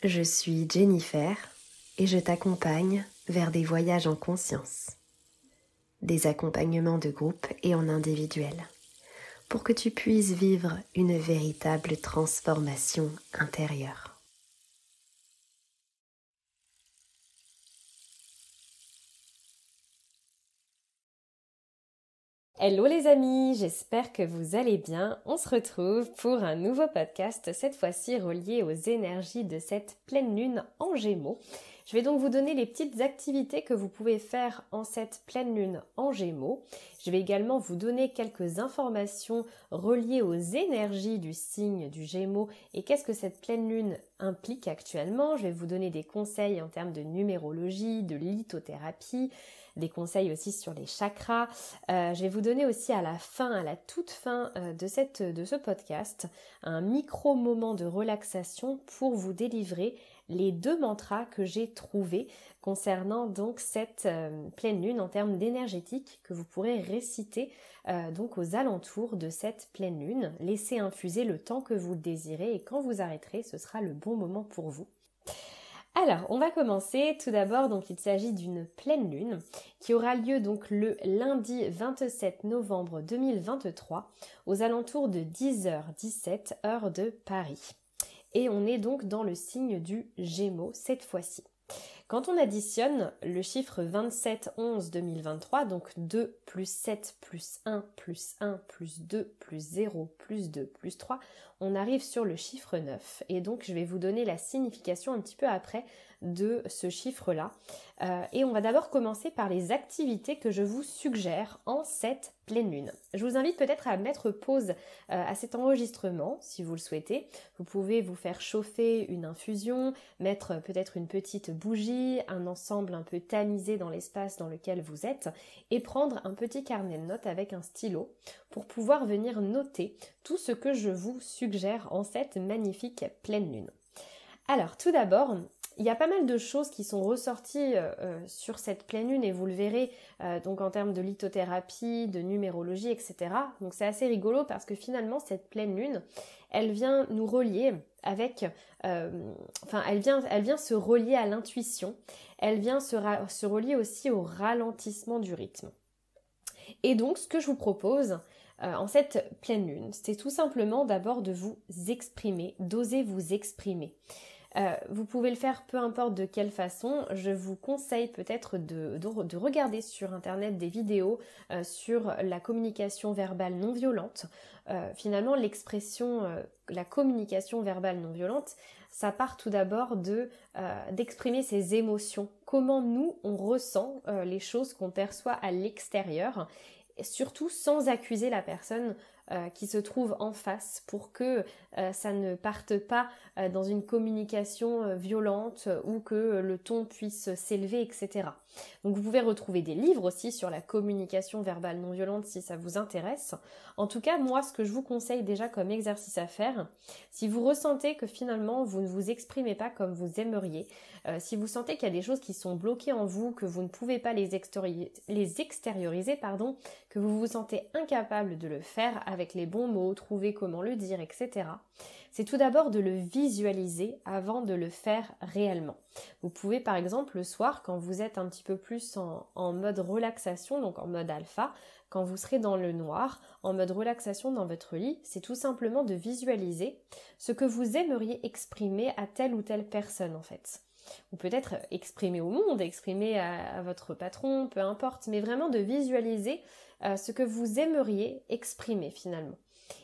Je suis Jennifer et je t'accompagne vers des voyages en conscience, des accompagnements de groupe et en individuel, pour que tu puisses vivre une véritable transformation intérieure. Hello les amis, j'espère que vous allez bien. On se retrouve pour un nouveau podcast, cette fois-ci relié aux énergies de cette pleine lune en Gémeaux. Je vais donc vous donner les petites activités que vous pouvez faire en cette pleine lune en Gémeaux. Je vais également vous donner quelques informations reliées aux énergies du signe du Gémeaux et qu'est-ce que cette pleine lune implique actuellement. Je vais vous donner des conseils en termes de numérologie, de lithothérapie, des conseils aussi sur les chakras. Je vais vous donner aussi à la toute fin de ce podcast, un micro moment de relaxation pour vous délivrer les 2 mantras que j'ai trouvés concernant donc cette pleine lune en termes d'énergétique que vous pourrez réciter donc aux alentours de cette pleine lune. Laissez infuser le temps que vous le désirez et quand vous arrêterez, ce sera le bon moment pour vous. Alors, on va commencer tout d'abord, donc il s'agit d'une pleine lune qui aura lieu donc le lundi 27 novembre 2023 aux alentours de 10h17 heure de Paris. Et on est donc dans le signe du Gémeaux cette fois-ci. Quand on additionne le chiffre 27-11-2023, donc 2 plus 7 plus 1 plus 1 plus 2 plus 0 plus 2 plus 3, on arrive sur le chiffre 9. Et donc je vais vous donner la signification un petit peu après de ce chiffre-là. Et on va d'abord commencer par les activités que je vous suggère en cette pleine lune. Je vous invite peut-être à mettre pause à cet enregistrement si vous le souhaitez. Vous pouvez vous faire chauffer une infusion, mettre peut-être une petite bougie, un ensemble un peu tamisé dans l'espace dans lequel vous êtes et prendre un petit carnet de notes avec un stylo pour pouvoir venir noter tout ce que je vous suggère en cette magnifique pleine lune. Alors tout d'abord, il y a pas mal de choses qui sont ressorties sur cette pleine lune et vous le verrez donc en termes de lithothérapie, de numérologie, etc. Donc c'est assez rigolo parce que finalement cette pleine lune, elle vient nous relier avec, elle vient se relier à l'intuition, elle vient se relier aussi au ralentissement du rythme. Et donc ce que je vous propose en cette pleine lune, c'est tout simplement d'abord de vous exprimer, d'oser vous exprimer. Vous pouvez le faire peu importe de quelle façon. Je vous conseille peut-être de regarder sur internet des vidéos sur la communication verbale non violente. Finalement, l'expression, la communication verbale non violente, ça part tout d'abord d'exprimer ses émotions. Comment nous, on ressent les choses qu'on perçoit à l'extérieur, et surtout sans accuser la personne qui se trouve en face pour que ça ne parte pas dans une communication violente ou que le ton puisse s'élever, etc. Donc vous pouvez retrouver des livres aussi sur la communication verbale non violente si ça vous intéresse. En tout cas, moi, ce que je vous conseille déjà comme exercice à faire, si vous ressentez que finalement vous ne vous exprimez pas comme vous aimeriez, si vous sentez qu'il y a des choses qui sont bloquées en vous, que vous ne pouvez pas les extérioriser, que vous vous sentez incapable de le faire avec les bons mots, trouver comment le dire, etc. C'est tout d'abord de le visualiser avant de le faire réellement. Vous pouvez par exemple le soir, quand vous êtes un petit peu plus en mode relaxation, donc en mode alpha, quand vous serez dans le noir, en mode relaxation dans votre lit, c'est tout simplement de visualiser ce que vous aimeriez exprimer à telle ou telle personne en fait. Ou peut-être exprimer au monde, exprimer à votre patron, peu importe, mais vraiment de visualiser ce que vous aimeriez exprimer finalement.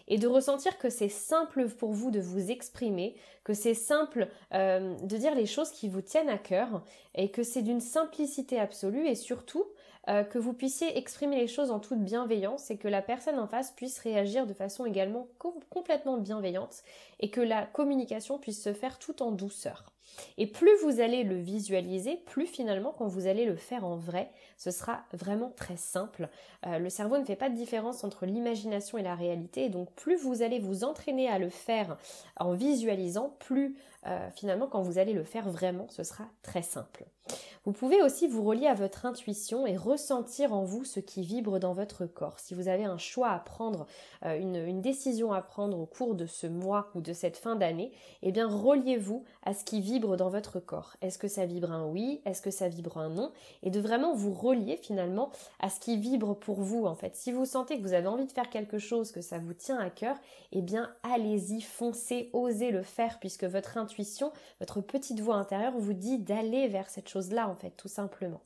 Et de ressentir que c'est simple pour vous de vous exprimer, que c'est simple de dire les choses qui vous tiennent à cœur et que c'est d'une simplicité absolue et surtout que vous puissiez exprimer les choses en toute bienveillance et que la personne en face puisse réagir de façon également complètement bienveillante et que la communication puisse se faire tout en douceur. Et plus vous allez le visualiser, plus finalement quand vous allez le faire en vrai, ce sera vraiment très simple. Le cerveau ne fait pas de différence entre l'imagination et la réalité, et donc plus vous allez vous entraîner à le faire en visualisant, plus finalement quand vous allez le faire vraiment, ce sera très simple. Vous pouvez aussi vous relier à votre intuition et ressentir en vous ce qui vibre dans votre corps. Si vous avez un choix à prendre, une décision à prendre au cours de ce mois ou de cette fin d'année, eh bien reliez-vous à ce qui vibre vibre dans votre corps. Est-ce que ça vibre un oui? Est-ce que ça vibre un non? Et de vraiment vous relier finalement à ce qui vibre pour vous en fait. Si vous sentez que vous avez envie de faire quelque chose, que ça vous tient à cœur, eh bien allez-y, foncez, osez le faire puisque votre intuition, votre petite voix intérieure vous dit d'aller vers cette chose-là en fait, tout simplement.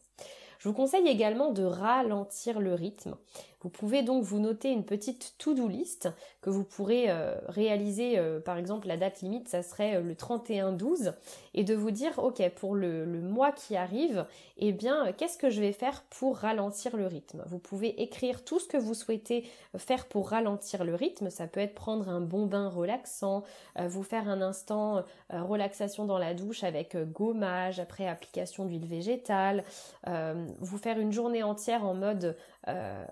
Je vous conseille également de ralentir le rythme. Vous pouvez donc vous noter une petite to-do list que vous pourrez réaliser, par exemple la date limite, ça serait le 31-12, et de vous dire, ok, pour le mois qui arrive, eh bien, qu'est-ce que je vais faire pour ralentir le rythme? Vous pouvez écrire tout ce que vous souhaitez faire pour ralentir le rythme, ça peut être prendre un bon bain relaxant, vous faire un instant relaxation dans la douche avec gommage, après application d'huile végétale, vous faire une journée entière en mode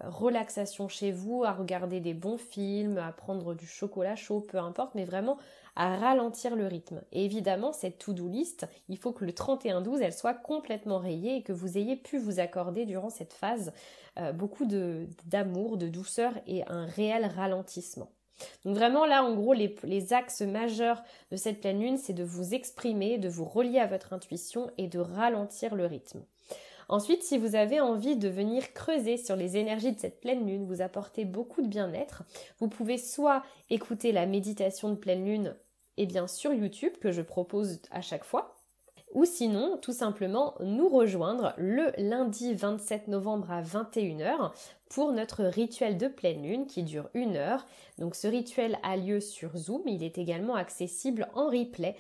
relaxation chez vous, à regarder des bons films, à prendre du chocolat chaud, peu importe, mais vraiment à ralentir le rythme. Et évidemment, cette to-do list, il faut que le 31-12, elle soit complètement rayée et que vous ayez pu vous accorder durant cette phase beaucoup d'amour, de douceur et un réel ralentissement. Donc vraiment là, en gros, les axes majeurs de cette pleine lune, c'est de vous exprimer, de vous relier à votre intuition et de ralentir le rythme. Ensuite, si vous avez envie de venir creuser sur les énergies de cette pleine lune, vous apporter beaucoup de bien-être, vous pouvez soit écouter la méditation de pleine lune sur YouTube que je propose à chaque fois, ou sinon, tout simplement, nous rejoindre le lundi 27 novembre à 21h pour notre rituel de pleine lune qui dure 1 heure. Donc ce rituel a lieu sur Zoom, il est également accessible en replay.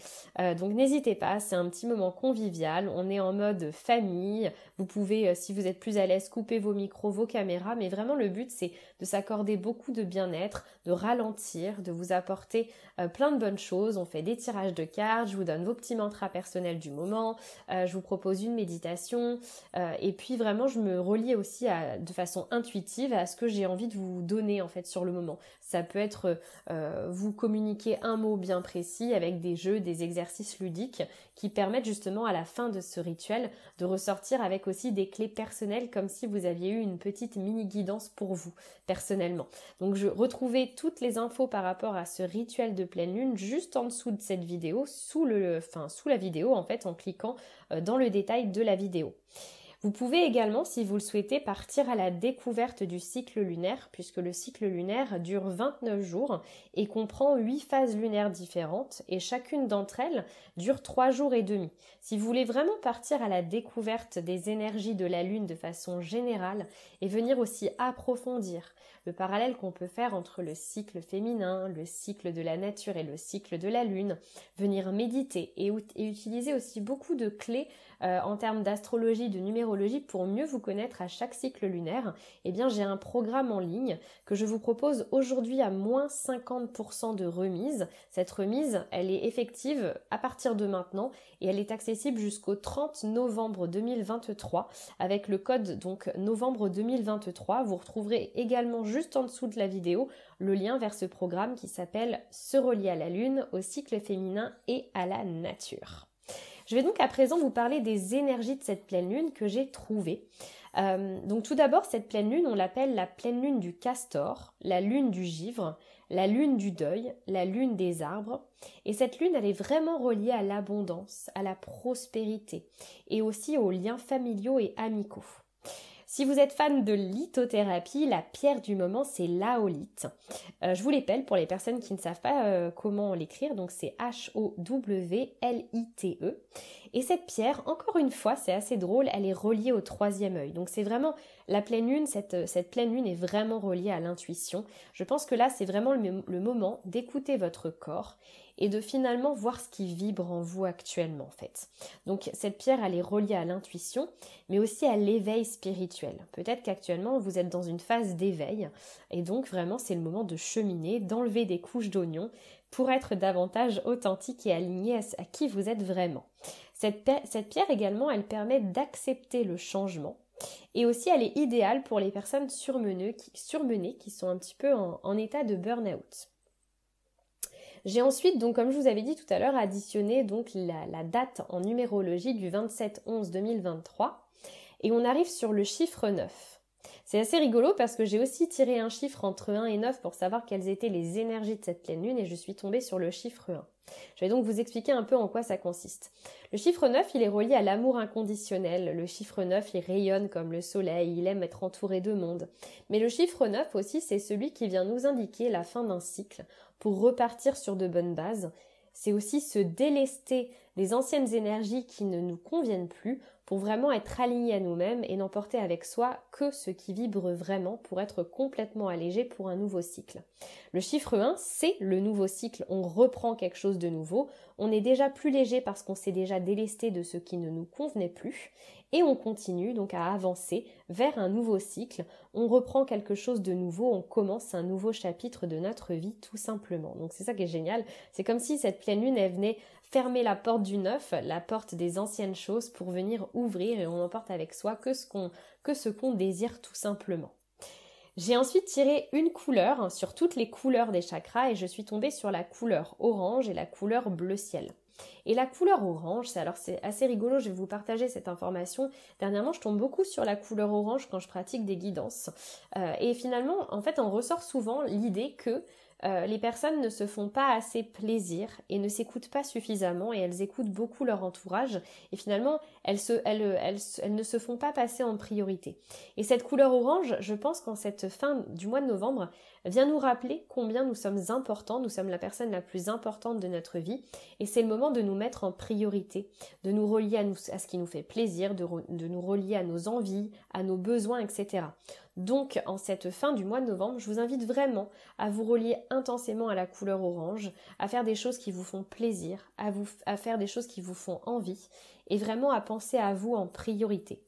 Donc n'hésitez pas, c'est un petit moment convivial, on est en mode famille. Vous pouvez, si vous êtes plus à l'aise, couper vos micros, vos caméras, mais vraiment le but c'est de s'accorder beaucoup de bien-être, de ralentir, de vous apporter plein de bonnes choses. On fait des tirages de cartes, je vous donne vos petits mantras personnels du moment, je vous propose une méditation et puis vraiment je me relie aussi de façon intuitive à ce que j'ai envie de vous donner en fait sur le moment. Ça peut être vous communiquer un mot bien précis avec des jeux, des exercices ludiques qui permettent justement à la fin de ce rituel de ressortir avec aussi des clés personnelles comme si vous aviez eu une petite mini guidance pour vous personnellement. Donc je retrouvais toutes les infos par rapport à ce rituel de pleine lune juste en dessous de cette vidéo, sous la vidéo en fait en cliquant dans le détail de la vidéo. Vous pouvez également, si vous le souhaitez, partir à la découverte du cycle lunaire, puisque le cycle lunaire dure 29 jours et comprend 8 phases lunaires différentes, et chacune d'entre elles dure 3 jours et demi. Si vous voulez vraiment partir à la découverte des énergies de la lune de façon générale, et venir aussi approfondir le parallèle qu'on peut faire entre le cycle féminin, le cycle de la nature et le cycle de la lune, venir méditer et utiliser aussi beaucoup de clés en termes d'astrologie, de numérologie pour mieux vous connaître à chaque cycle lunaire, eh bien j'ai un programme en ligne que je vous propose aujourd'hui à moins 50% de remise. Cette remise, elle est effective à partir de maintenant et elle est accessible jusqu'au 30 novembre 2023 avec le code donc novembre 2023. Vous retrouverez également juste en dessous de la vidéo le lien vers ce programme qui s'appelle Se relier à la lune, au cycle féminin et à la nature. Je vais donc à présent vous parler des énergies de cette pleine lune que j'ai trouvées. Donc tout d'abord, cette pleine lune, on l'appelle la pleine lune du castor, la lune du givre, la lune du deuil, la lune des arbres. Et cette lune, elle est vraiment reliée à l'abondance, à la prospérité et aussi aux liens familiaux et amicaux. Si vous êtes fan de lithothérapie, la pierre du moment, c'est l'aolite. Je vous l'épelle pour les personnes qui ne savent pas comment l'écrire, donc c'est H-O-W-L-I-T-E. Et cette pierre, encore une fois, c'est assez drôle, elle est reliée au troisième œil. Donc c'est vraiment la pleine lune, cette pleine lune est vraiment reliée à l'intuition. Je pense que là, c'est vraiment le moment d'écouter votre corps et de finalement voir ce qui vibre en vous actuellement en fait. Donc cette pierre, elle est reliée à l'intuition, mais aussi à l'éveil spirituel. Peut-être qu'actuellement, vous êtes dans une phase d'éveil, et donc vraiment, c'est le moment de cheminer, d'enlever des couches d'oignons pour être davantage authentique et aligné à qui vous êtes vraiment. Cette pierre également, elle permet d'accepter le changement, et aussi elle est idéale pour les personnes surmenées qui sont un petit peu en état de burn-out. J'ai ensuite, donc comme je vous avais dit tout à l'heure, additionné donc la date en numérologie du 27-11-2023 et on arrive sur le chiffre 9. C'est assez rigolo parce que j'ai aussi tiré un chiffre entre 1 et 9 pour savoir quelles étaient les énergies de cette pleine lune et je suis tombée sur le chiffre 1. Je vais donc vous expliquer un peu en quoi ça consiste. Le chiffre 9, il est relié à l'amour inconditionnel. Le chiffre 9, il rayonne comme le soleil, il aime être entouré de monde. Mais le chiffre 9 aussi, c'est celui qui vient nous indiquer la fin d'un cycle pour repartir sur de bonnes bases. C'est aussi se délester des anciennes énergies qui ne nous conviennent plus pour vraiment être aligné à nous-mêmes et n'emporter avec soi que ce qui vibre vraiment pour être complètement allégé pour un nouveau cycle. Le chiffre 1, c'est le nouveau cycle, on reprend quelque chose de nouveau, on est déjà plus léger parce qu'on s'est déjà délesté de ce qui ne nous convenait plus et on continue donc à avancer vers un nouveau cycle, on reprend quelque chose de nouveau, on commence un nouveau chapitre de notre vie tout simplement. Donc c'est ça qui est génial, c'est comme si cette pleine lune elle venait fermer la porte du neuf, la porte des anciennes choses pour venir ouvrir et on emporte avec soi que ce qu'on désire tout simplement. J'ai ensuite tiré une couleur sur toutes les couleurs des chakras et je suis tombée sur la couleur orange et la couleur bleu ciel. Et la couleur orange, c'est assez rigolo, je vais vous partager cette information. Dernièrement, je tombe beaucoup sur la couleur orange quand je pratique des guidances. Et finalement, en fait, on ressort souvent l'idée que les personnes ne se font pas assez plaisir et ne s'écoutent pas suffisamment et elles écoutent beaucoup leur entourage et finalement elles ne se font pas passer en priorité. Et cette couleur orange, je pense qu'en cette fin du mois de novembre, vient nous rappeler combien nous sommes importants, nous sommes la personne la plus importante de notre vie et c'est le moment de nous mettre en priorité, de nous relier à ce qui nous fait plaisir, de nous relier à nos envies, à nos besoins, etc. Donc, en cette fin du mois de novembre, je vous invite vraiment à vous relier intensément à la couleur orange, à faire des choses qui vous font plaisir, à faire des choses qui vous font envie et vraiment à penser à vous en priorité.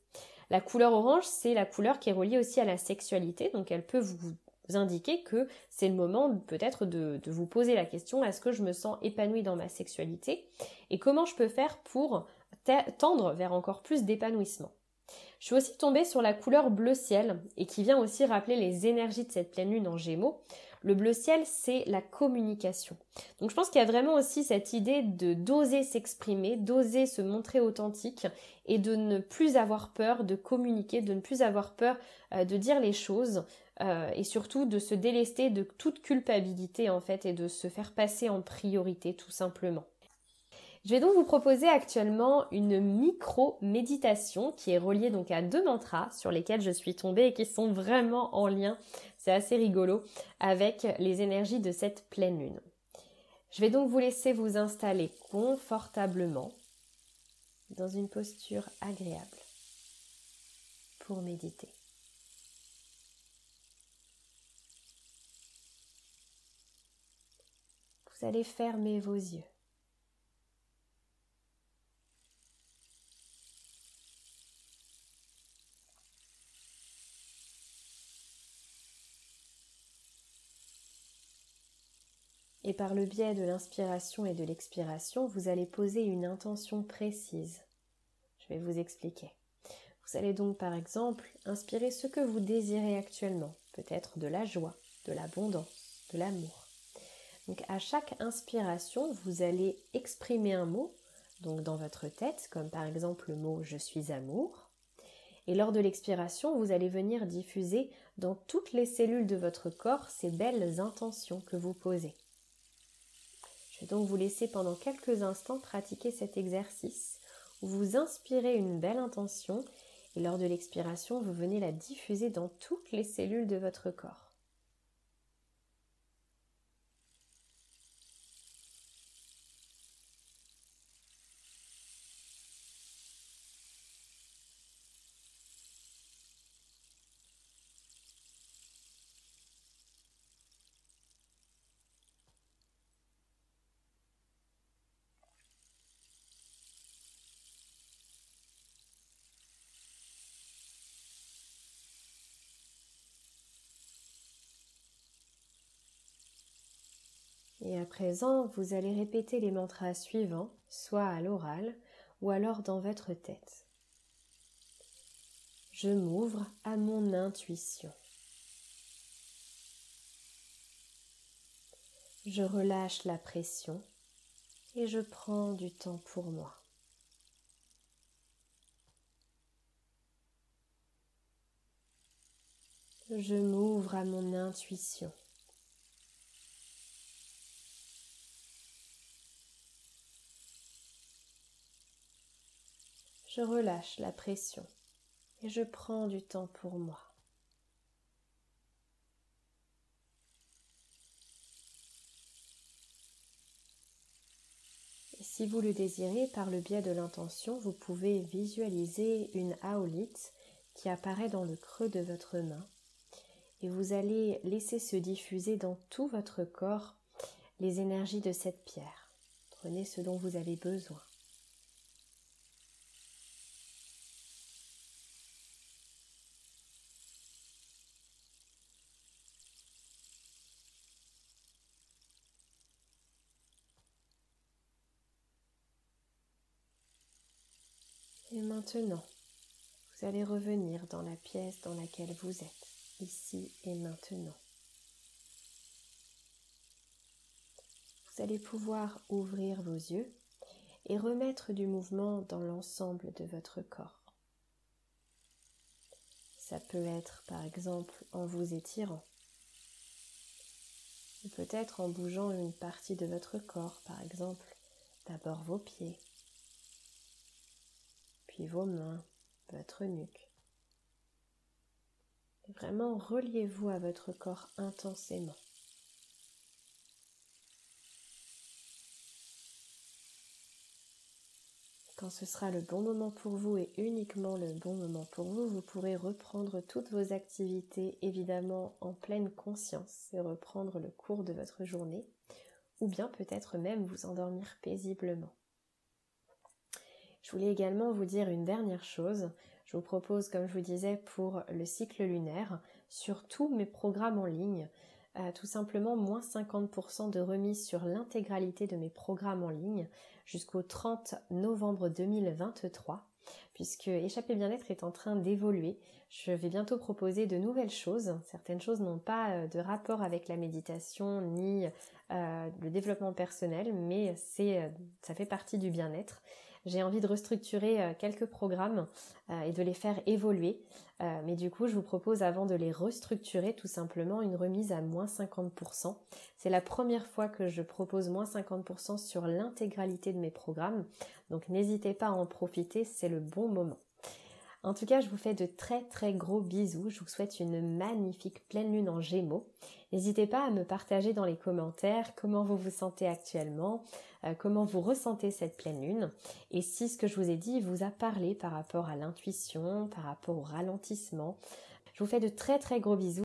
La couleur orange, c'est la couleur qui est reliée aussi à la sexualité, donc elle peut vous indiquer que c'est le moment peut-être de vous poser la question, est-ce que je me sens épanouie dans ma sexualité et comment je peux faire pour tendre vers encore plus d'épanouissement. Je suis aussi tombée sur la couleur bleu ciel et qui vient aussi rappeler les énergies de cette pleine lune en Gémeaux. Le bleu ciel, c'est la communication. Donc je pense qu'il y a vraiment aussi cette idée de d'oser s'exprimer, d'oser se montrer authentique et de ne plus avoir peur de communiquer, de ne plus avoir peur de dire les choses et surtout de se délester de toute culpabilité en fait et de se faire passer en priorité tout simplement. Je vais donc vous proposer actuellement une micro-méditation qui est reliée donc à 2 mantras sur lesquels je suis tombée et qui sont vraiment en lien, c'est assez rigolo, avec les énergies de cette pleine lune. Je vais donc vous laisser vous installer confortablement dans une posture agréable pour méditer. Vous allez fermer vos yeux. Et par le biais de l'inspiration et de l'expiration, vous allez poser une intention précise. Je vais vous expliquer. Vous allez donc par exemple inspirer ce que vous désirez actuellement, peut-être de la joie, de l'abondance, de l'amour. Donc à chaque inspiration, vous allez exprimer un mot, donc dans votre tête, comme par exemple le mot « je suis amour ». Et lors de l'expiration, vous allez venir diffuser dans toutes les cellules de votre corps ces belles intentions que vous posez. Je vais donc vous laisser pendant quelques instants pratiquer cet exercice où vous inspirez une belle intention et lors de l'expiration, vous venez la diffuser dans toutes les cellules de votre corps. Et à présent, vous allez répéter les mantras suivants, soit à l'oral ou alors dans votre tête. Je m'ouvre à mon intuition. Je relâche la pression et je prends du temps pour moi. Je m'ouvre à mon intuition. Je relâche la pression et je prends du temps pour moi. Et si vous le désirez, par le biais de l'intention, vous pouvez visualiser une aolite qui apparaît dans le creux de votre main. Et vous allez laisser se diffuser dans tout votre corps les énergies de cette pierre. Prenez ce dont vous avez besoin. Et maintenant, vous allez revenir dans la pièce dans laquelle vous êtes, ici et maintenant. Vous allez pouvoir ouvrir vos yeux et remettre du mouvement dans l'ensemble de votre corps. Ça peut être par exemple en vous étirant, ou peut-être en bougeant une partie de votre corps, par exemple d'abord vos pieds, puis vos mains, votre nuque. Et vraiment reliez-vous à votre corps intensément. Quand ce sera le bon moment pour vous et uniquement le bon moment pour vous, vous pourrez reprendre toutes vos activités évidemment en pleine conscience et reprendre le cours de votre journée, ou bien peut-être même vous endormir paisiblement. Je voulais également vous dire une dernière chose. Je vous propose, comme je vous disais, pour le cycle lunaire, sur tous mes programmes en ligne, tout simplement moins 50% de remise sur l'intégralité de mes programmes en ligne jusqu'au 30 novembre 2023, puisque Échappée Bien-être est en train d'évoluer. Je vais bientôt proposer de nouvelles choses. Certaines choses n'ont pas de rapport avec la méditation ni le développement personnel, mais ça fait partie du bien-être. J'ai envie de restructurer quelques programmes et de les faire évoluer. Mais du coup, je vous propose, avant de les restructurer, tout simplement une remise à moins 50%. C'est la première fois que je propose moins 50% sur l'intégralité de mes programmes. Donc n'hésitez pas à en profiter, c'est le bon moment. En tout cas, je vous fais de très très gros bisous. Je vous souhaite une magnifique pleine lune en Gémeaux. N'hésitez pas à me partager dans les commentaires comment vous vous sentez actuellement, comment vous ressentez cette pleine lune, et si ce que je vous ai dit vous a parlé par rapport à l'intuition, par rapport au ralentissement. Je vous fais de très très gros bisous.